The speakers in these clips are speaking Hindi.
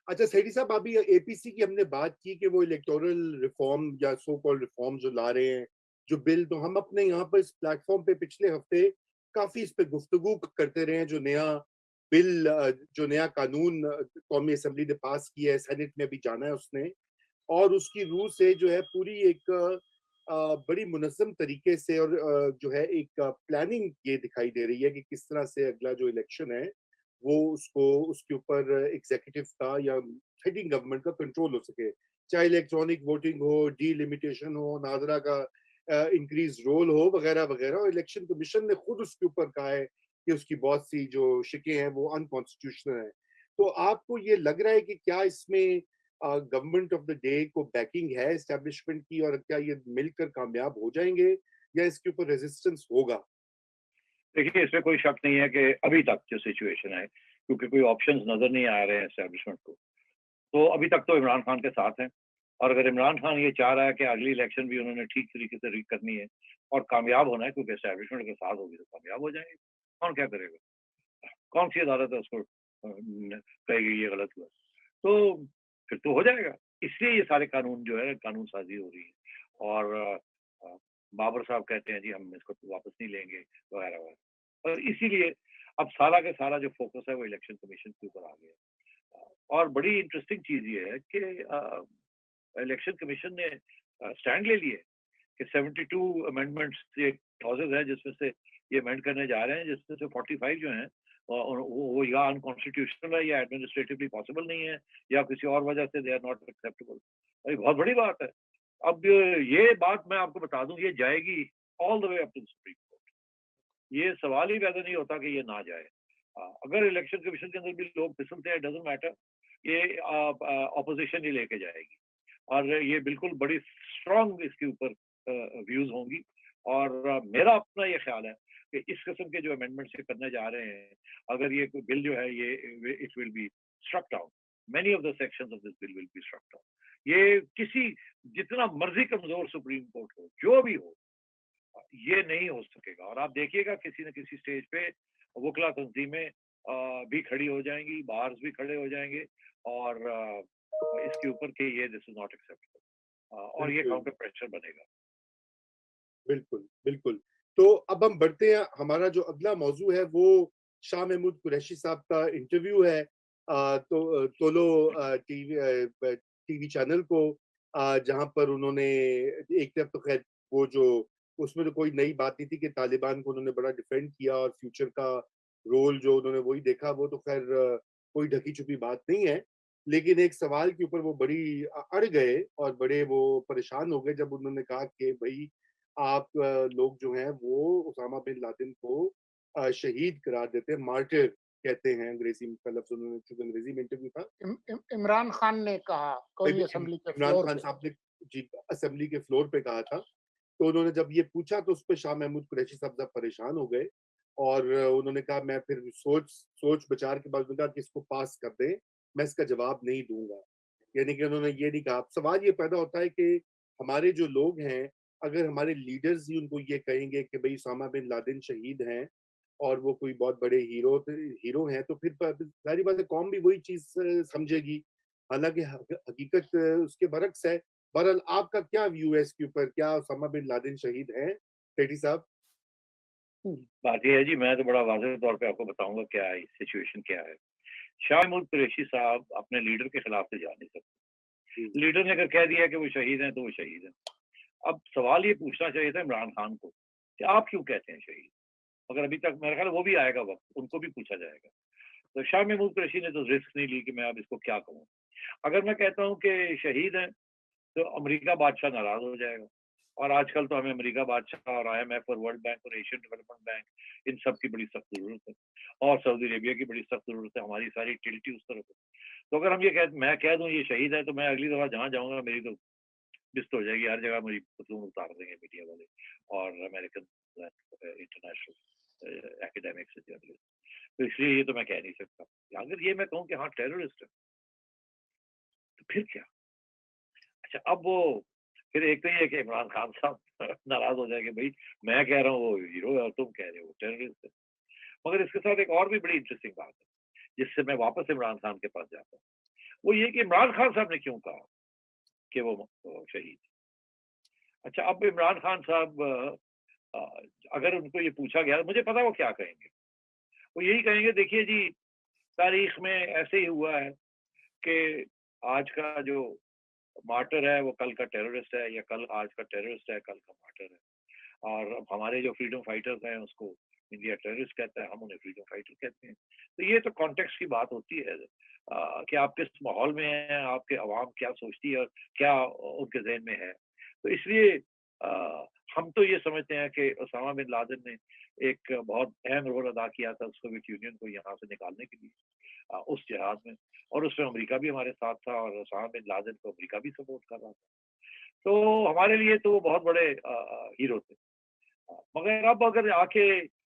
अच्छा सेठी साहब, अभी एपीसी की हमने बात की कि वो इलेक्टोरल रिफॉर्म या सो कॉल्ड रिफॉर्म जो ला रहे हैं, जो बिल, तो हम अपने यहाँ पर इस प्लेटफॉर्म पे पिछले हफ्ते काफी इस पे गुफ्तगू करते रहे हैं। जो नया बिल, जो नया कानून कौमी असम्बली ने पास किया है, सेनेट में अभी जाना है उसने, और उसकी रूह से जो है पूरी एक बड़ी मुनज़्ज़म तरीके से और जो है एक प्लानिंग ये दिखाई दे रही है कि किस तरह से अगला जो इलेक्शन है, वो उसको उसके ऊपर एग्ज़ीक्यूटिव का या सिटिंग गवर्नमेंट का कंट्रोल हो सके। चाहे इलेक्ट्रॉनिक वोटिंग हो, डीलिमिटेशन हो, नादरा का इंक्रीज़ रोल हो, वगैरह-वगैरह, और इलेक्शन कमीशन ने खुद उसके ऊपर कहा है कि उसकी बहुत सी जो शिकें हैं वो अनकॉन्स्टिट्यूशनल हैं। तो आपको ये लग रहा है कि क्या इसमें गवर्नमेंट ऑफ द डे को बैकिंग है एस्टेब्लिशमेंट की, और क्या ये मिलकर कामयाब हो जाएंगे या इसके ऊपर रेजिस्टेंस होगा? देखिए, इसमें कोई शक नहीं है कि अभी तक जो सिचुएशन है, क्योंकि कोई ऑप्शंस नज़र नहीं आ रहे हैं एस्टेब्लिशमेंट को, तो अभी तक तो इमरान खान के साथ हैं। और अगर इमरान खान ये चाह रहा है कि अगली इलेक्शन भी उन्होंने ठीक तरीके से रीड करनी है और कामयाब होना है, क्योंकि एस्टेब्लिशमेंट के साथ होगी तो कामयाब हो जाएँगे। कौन क्या करेगा? कौन-सी अदालत है उसको कहेगी ये गलत हुआ? तो फिर तो हो जाएगा। इसलिए ये सारे कानून जो है, कानून साज़ी हो रही है। और बाबर साहब कहते हैं जी हम इसको वापस नहीं लेंगे, वगैरह-वगैरह। और इसीलिए अब सारा का सारा जो फ़ोकस है वो इलेक्शन कमीशन के ऊपर आ गया है। और बड़ी इंटरेस्टिंग चीज़ ये है कि इलेक्शन कमीशन ने स्टैंड ले लिए कि 72 अमेंडमेंट्स ये क्लॉजेज़ हैं जिसमें से ये अमेंड करने जा रहे हैं, जिसमें से 45 जो हैं और वो या अनकॉन्स्टिट्यूशनल है या एडमिनिस्ट्रेटिवली पॉसिबल नहीं है या किसी और वजह से दे आर नॉट एक्सेप्टेबल। ये बहुत बड़ी बात है। अब ये बात मैं आपको बता दूँ, ये जाएगी all the way up to the supreme court. ये सवाल ही पैदा नहीं होता कि ये ना जाए। अगर इलेक्शन कमीशन के अंदर भी लोग फिसलते हैं, डज़न्ट मैटर, ये ऑपोज़िशन ही लेके जाएगी। और ये बिल्कुल बड़ी स्ट्रॉन्ग इसके ऊपर व्यूज़ होंगी। और मेरा अपना ये ख़्याल है कि इस किस्म के जो अमेंडमेंट्स ये करने जा रहे हैं, अगर ये कोई बिल जो है ये it will be struck down. Many of the sections of this bill will be struck down. ये किसी जितना मर्ज़ी कमज़ोर सुप्रीम कोर्ट हो, जो भी हो, ये नहीं हो सकेगा। और आप देखिएगा किसी न किसी स्टेज पे वकला तंजीमें भी खड़ी हो जाएंगी, बार्स भी खड़े हो जाएंगे और इसके ऊपर कि ये दिस इज नॉट एक्सेप्टेबल, और ये बिल्कुल, काउंटर प्रेशर बनेगा। बिल्कुल, बिल्कुल। तो अब हम बढ़ते हैं, हमारा जो अगला मौज़ू है वो शाह महमूद कुरैशी साहब का इंटरव्यू है। तोलो टीवी चैनल को, जहाँ पर उन्होंने एक तरफ तो ख़ैर वो जो उसमें तो कोई नई बात नहीं थी कि तालिबान को उन्होंने बड़ा डिफेंड किया और फ्यूचर का रोल जो उन्होंने वही देखा, वो तो ख़ैर कोई ढकी-छुपी बात नहीं है। लेकिन एक सवाल के ऊपर वो बड़ी अड़ गए और बड़े वो परेशान हो गए जब उन्होंने कहा कि भई आप लोग जो हैं वो उसामा बिन लादेन को शहीद करार देते हैं, मार्टिर कहते हैं अंग्रेज़ी में, का लफ्ज़ उन्होंने, चूँकि अंग्रेज़ी में इंटरव्यू था। इमरान खान ने कहा कौमी असेंबली के इमरान फ्लोर खान पे। साहब ने जी असेंबली के फ्लोर पे कहा था। तो उन्होंने जब ये पूछा तो उस पे शाह महमूद कुरैशी साहब ज़रा परेशान हो गए और उन्होंने कहा मैं फिर सोच विचार के बाद उन्होंने कहा कि इसको पास कर दें, मैं इसका जवाब नहीं दूँगा। यानी कि उन्होंने ये नहीं कहा। अब सवाल ये पैदा होता है कि हमारे जो लोग हैं, अगर हमारे लीडर्स ही उनको ये कहेंगे कि भई उसामा बिन लादेन शहीद हैं और वो कोई बहुत बड़े हीरो हैं, तो फिर प ज़ाहिर-सी बात है कौम भी वही चीज़ समझेगी। हालाँकि हकीकत उसके बरक्स है। बहरहाल आपका क्या व्यू है इसके ऊपर? क्या उसामा बिन लादेन शहीद हैं, सेठी साहब? बात ये है जी, मैं तो बड़ा वाज़ेह तौर पे आपको बताऊंगा क्या है सिचुएशन क्या है। शाह महमूद कुरैशी साहब अपने लीडर के खिलाफ तो जा नहीं सकते। जी, लीडर ने अगर कह दिया कि वो शहीद हैं तो वो शहीद हैं। अब सवाल ये पूछना चाहिए था इमरान खान को कि आप क्यों कहते हैं शहीद? मगर अभी तक मेरा ख्याल है वो भी आएगा वक्त, उनको भी पूछा जाएगा। तो शाह महमूद कुरैशी ने तो रिस्क नहीं ली कि मैं अब इसको क्या कहूँ। अगर मैं कहता हूँ कि शहीद हैं तो अमेरिका बादशाह नाराज हो जाएगा। और आजकल तो हमें अमेरिका बादशाह और आईएमएफ और वर्ल्ड बैंक और एशियन डेवलपमेंट बैंक, इन सब की बड़ी सख्त जरूरत है। और सऊदी अरेबिया की बड़ी सख्त जरूरत है, हमारी सारी टिल्टी उस तरफ है। तो अगर हम ये मैं कह दूं ये शहीद है, तो मैं अगली दफा जहाँ जाऊंगा मेरी तो लिस्ट हो जाएगी, हर जगह मेरी पतलून उतार देंगे मीडिया वाले और अमेरिकन इंटरनेशनल एकेडमिक्स जर्नलिस्ट। तो इसलिए ये तो मैं कह नहीं सकता। अगर ये मैं कहूँ कि हाँ टेररिस्ट है, तो फिर क्या? अच्छा, अब वो फिर एक तो ये है कि इमरान खान साहब नाराज हो जाएंगे, भाई मैं कह रहा हूँ वो हीरो है और तुम कह रहे हो टेररिस्ट है। मगर इसके साथ एक और भी बड़ी इंटरेस्टिंग बात है, जिससे मैं वापस इमरान खान के पास जाता हूँ। वो ये कि इमरान खान साहब ने क्यों कहा कि वो शहीद। अच्छा, अब इमरान खान साहब अगर उनको ये पूछा गया, मुझे पता है वो क्या कहेंगे। वो यही कहेंगे, देखिए जी, तारीख में ऐसे ही हुआ है कि आज का जो मार्टर है वो कल का टेररिस्ट है, या कल आज का टेररिस्ट है कल का मार्टर है। और अब हमारे जो फ्रीडम फाइटर्स हैं उसको इंडिया टेररिस्ट कहता है, हम उन्हें फ्रीडम फाइटर कहते हैं। तो ये तो कॉन्टेक्स्ट की बात होती है कि आप किस माहौल में हैं, आपके अवाम क्या सोचती है और क्या उनके जहन में है। तो इसलिए हम तो ये समझते हैं कि ओसामा बिन लादेन ने एक बहुत अहम रोल अदा किया था सोवियत यूनियन को यहाँ से निकालने के लिए, उस जिहाद में। और उसमें अमेरिका भी हमारे साथ था और ओसामा बिन लादेन को अमेरिका भी सपोर्ट कर रहा था। तो हमारे लिए तो वो बहुत बड़े हीरो थे। मगर अब अगर आके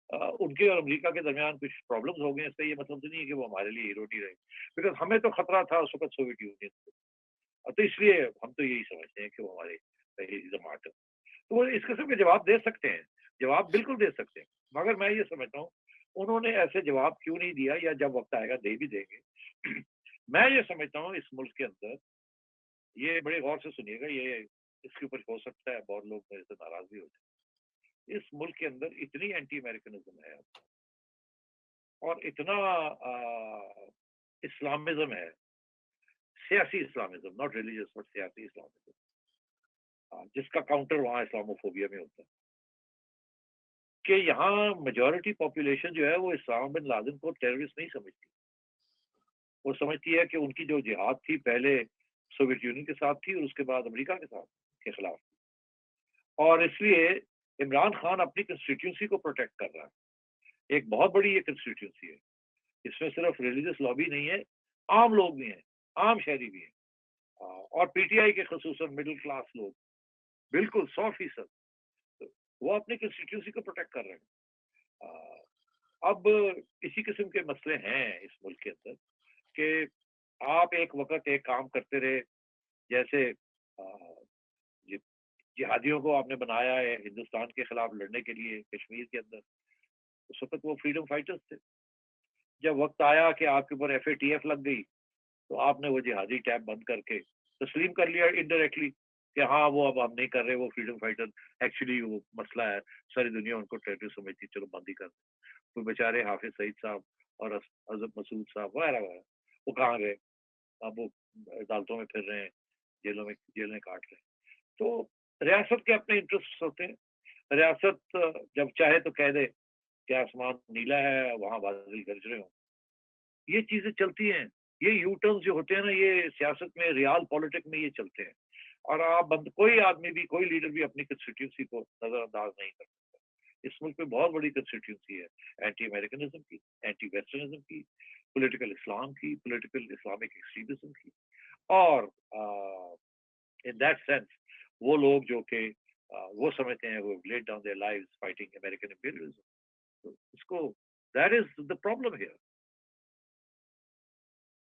उनके और अमेरिका के दरमियान कुछ प्रॉब्लम्स हो गए, इसका ये मतलब तो नहीं है कि वो हमारे लिए हीरो नहीं रहे, बिकॉज हमें तो खतरा था उस वक्त सोवियत यूनियन से। तो इसलिए हम तो यही समझते हैं कि वो हमारे मार्टर। तो वो इस किस्म के जवाब दे सकते हैं, जवाब बिल्कुल दे सकते हैं। मगर मैं ये समझता हूँ उन्होंने ऐसे जवाब क्यों नहीं दिया, या जब वक्त आएगा दे भी देंगे। मैं ये समझता हूँ इस मुल्क के अंदर, ये बड़े गौर से सुनिएगा, ये इसके ऊपर हो सकता है बहुत लोग मेरे से नाराज भी हो जाए। इस मुल्क के अंदर इतनी एंटी अमेरिकनिज्म है और इतना इस्लामिज्म है, सियासी इस्लामिज्म, नॉट रिलीजियस बट सियासी इस्लामिज्म, जिसका काउंटर वहाँ इस्लामोफोबिया में होता है, कि यहाँ मेजॉरिटी पॉपुलेशन जो है वो ओसामा बिन लादेन को टेररिस्ट नहीं समझती। वो समझती है कि उनकी जो जिहाद थी पहले सोवियत यूनियन के साथ थी और उसके बाद अमेरिका के साथ के खिलाफ। और इसलिए इमरान खान अपनी कंस्टिट्यूंसी को प्रोटेक्ट कर रहा है। एक बहुत बड़ी ये कंस्टिट्यूंसी है, इसमें सिर्फ रिलीजियस लॉबी नहीं है, आम लोग भी हैं, आम शहरी भी हैं, और पीटीआई के खसूसन मिडिल क्लास लोग, बिल्कुल 100%। वो अपनी कंस्टिट्यूंसी को प्रोटेक्ट कर रहे हैं। अब इसी किस्म के मसले हैं इस मुल्क के अंदर कि आप एक वक्त एक काम करते रहे, जैसे जिहादियों को आपने बनाया है हिंदुस्तान के खिलाफ लड़ने के लिए कश्मीर के अंदर, उस वक्त वो फ्रीडम फाइटर्स थे। जब वक्त आया कि आपके ऊपर FATF लग गई, तो आपने वो जिहादी टैब बंद करके तस्लीम कर लिया इनडायरेक्टली कि हाँ वो अब हम नहीं कर रहे, वो फ्रीडम फाइटर एक्चुअली वो मसला है, सारी दुनिया उनको टेररिस्ट समझती, चलो बंद ही कर दें। तो बेचारे हाफिज सईद साहब और अजहर मसूद साहब वगैरह वगैरह, वो कहाँ गए? अब वो अदालतों में फिर रहे हैं, जेलें काट रहे हैं। तो रियासत के अपने इंटरेस्ट होते हैं। रियासत जब चाहे तो कह दे कि आसमान नीला है, वहां बादल गरज रहे हो। ये चीजें चलती हैं। ये यू टर्न जो होते हैं ना, ये सियासत में, रियल पॉलिटिक्स में ये चलते हैं। और आप कोई आदमी भी, कोई लीडर भी अपनी कंस्टिट्यूंसी को नजरअंदाज नहीं कर सकता। इस मुल्क में बहुत बड़ी कंस्टिट्यूंसी है, एंटी अमेरिकनिज्म की, एंटी वेस्टर्निज्म की, पॉलिटिकल इस्लाम की, पॉलिटिकल इस्लामिक एक्सट्रीमिज्म की। और इन दैट सेंस वो लोग जो कि वो समझते हैं वो laid down their lives fighting American imperialism. तो इसको, that is the problem here.